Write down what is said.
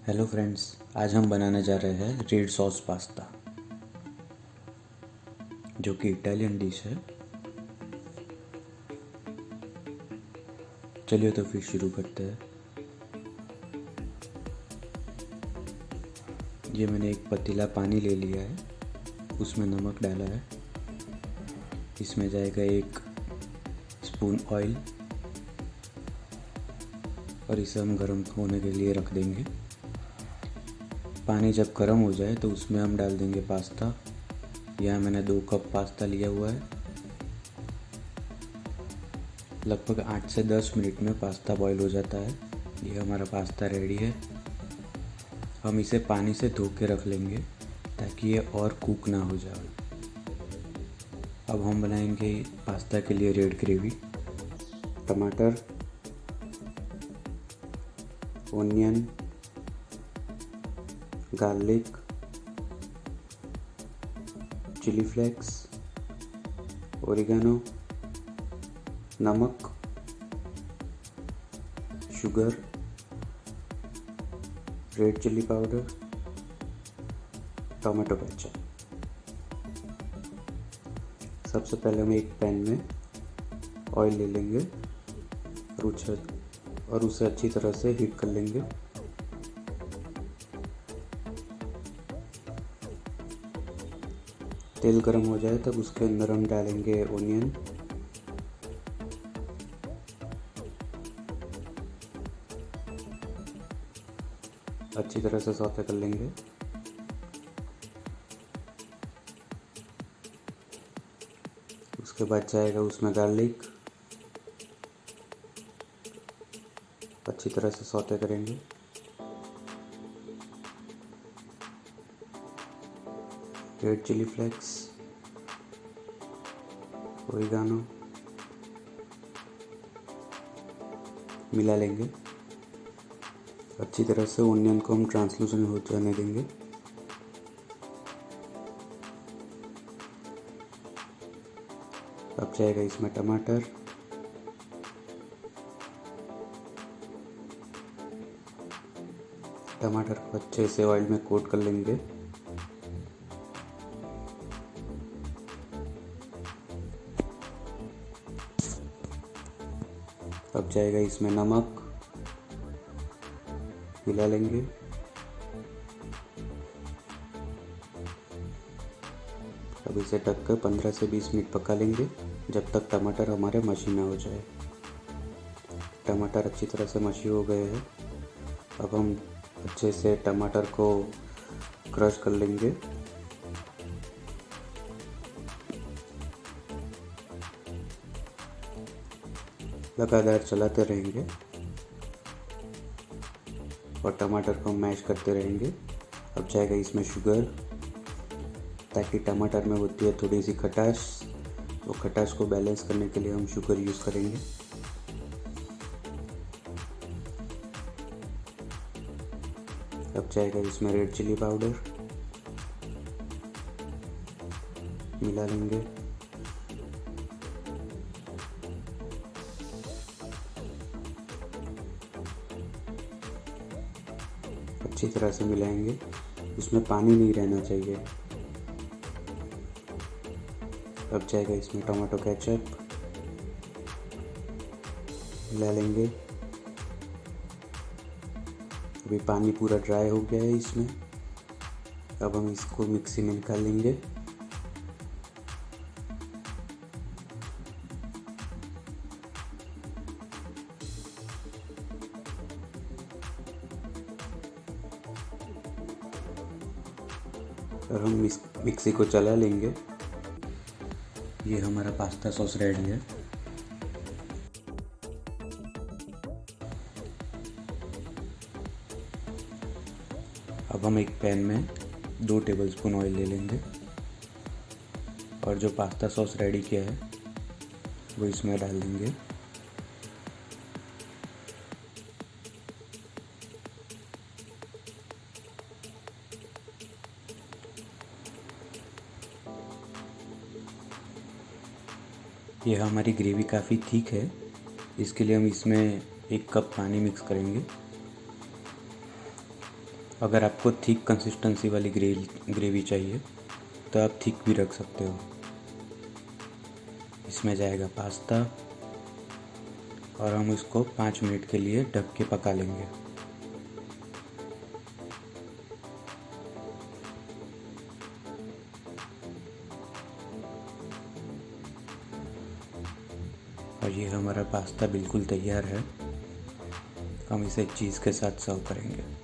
Hello friends, आज हम बनाने जा रहे हैं रेड सॉस पास्ता, जो कि इटालियन डिश है। चलिए तो फिर शुरू करते हैं। ये मैंने एक पतीला पानी ले लिया है, उसमें नमक डाला है। इसमें जाएगा 1 स्पून ऑयल और इसे हम गर्म होने के लिए रख देंगे। पानी जब गर्म हो जाए तो उसमें हम डाल देंगे पास्ता। यहाँ मैंने 2 कप पास्ता लिया हुआ है। लगभग 8 से 10 मिनट में पास्ता बॉईल हो जाता है। ये हमारा पास्ता रेडी है। हम इसे पानी से धो के रख लेंगे ताकि ये और कुक ना हो जाए। अब हम बनाएंगे पास्ता के लिए रेड ग्रेवी। टमाटर, onion, garlic, chilli flakes, oregano, नमक, sugar, red chilli powder, tomato ketchup. सबसे पहले हम एक पैन में ऑयल ले लेंगे और उसे अच्छी तरह से हीट कर लेंगे। तेल गरम हो जाए तब उसके अंदर हम डालेंगे ओनियन, अच्छी तरह से सौते कर लेंगे। उसके बाद जाएगा उसमें गार्लिक, अच्छी तरह से सौते करेंगे। रेड चिली फ्लेक्स, ओरिगानो मिला लेंगे। अच्छी तरह से ओनियन को हम ट्रांसलूसेंट हो जाने देंगे। अब जाएगा इसमें टमाटर, टमाटर को अच्छे से ऑयल में कोट कर लेंगे। अब जाएगा इसमें नमक, मिला लेंगे। अब इसे ढककर 15 से 20 मिनट पका लेंगे, जब तक टमाटर हमारे मशी ना हो जाए। टमाटर अच्छी तरह से मशी हो गए हैं। अब हम अच्छे से टमाटर को क्रश कर लेंगे। लगातार चलाते रहेंगे और टमाटर को मैश करते रहेंगे। अब जाएगा इसमें शुगर, ताकि टमाटर में होती है थोड़ी सी खटास, तो खटास को बैलेंस करने के लिए हम शुगर यूज़ करेंगे। अब जाएगा इसमें रेड चिली पाउडर, मिला लेंगे। अच्छी तरह से मिलाएंगे, उसमें पानी नहीं रहना चाहिए। अब जाएगा इसमें टोमेटो केचप, मिला लेंगे। अभी पानी पूरा ड्राई हो गया है इसमें। अब हम इसको मिक्सी में निकाल लेंगे। और हम मिक्सी को चला लेंगे। ये हमारा पास्ता सॉस रेडी है। अब हम एक पैन में 2 टेबलस्पून ऑयल ले लेंगे और जो पास्ता सॉस रेडी किया है वो इसमें डाल देंगे। ये हमारी ग्रेवी काफ़ी थिक है, इसके लिए हम इसमें 1 कप पानी मिक्स करेंगे। अगर आपको थिक कंसिस्टेंसी वाली ग्रेवी चाहिए तो आप थिक भी रख सकते हो। इसमें जाएगा पास्ता और हम इसको 5 मिनट के लिए ढक के पका लेंगे। और ये हमारा पास्ता बिल्कुल तैयार है। हम इसे चीज़ के साथ सर्व करेंगे।